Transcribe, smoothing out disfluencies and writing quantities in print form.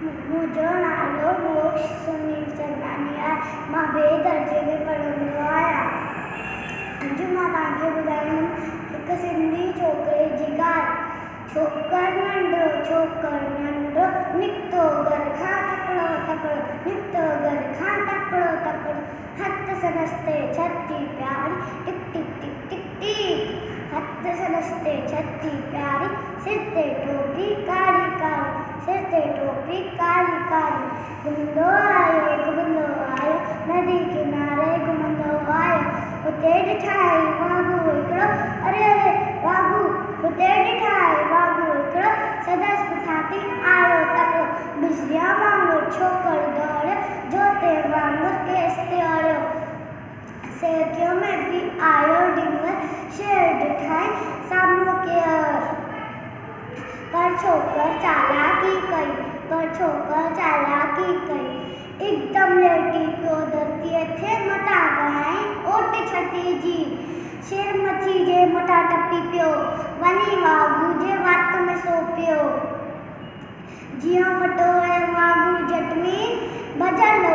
मुझो नालो मोक्ष सुनील चंदानी आहे। मां ॿिए दर्जे में पढ़ंदो आहियां। अॼु मां तव्हांखे ॿुधाईंदमि हिकु सिंधी छोकिरे जी ॻाल्हि। छोकर नंढो निकितो घर खां तकिड़ो तकिड़ो, निकितो घर खां तकिड़ो तकिड़ो। हथ संदसि छती प्यारी टिक टिक टिक टिक टिक। हथ संदसि छती प्यारी, सिर ते टोपी कारी कारी, सिर ते टोपी कारी कारी। घुमंदो आयो नदी किनारे घुमंदो आयो। हुते ॾिठाई वाघू हिकिड़ो, अरे अरे वाघू हुते ॾिठाई वाघू हिकिड़ो। संदसि पुठाती आयो तकिड़ो, बिजलीअ वांगुरु छोकर दौड़ियो, जोते वांगुरु केस ते अड़ियो। सेकियो में बि आयो डिंगर, शेर ॾिठाई साम्हूं केर। पर छोकर चालाकी कई, एकदम लेटी पियो धरतीअ थे मथां गहाई ओट छती जी। शेर मच्छी जे मथां टपी पियो, वञी वाघू जे वात में सो पियो। जीअं वटो ऐं वाघू झट में भॼण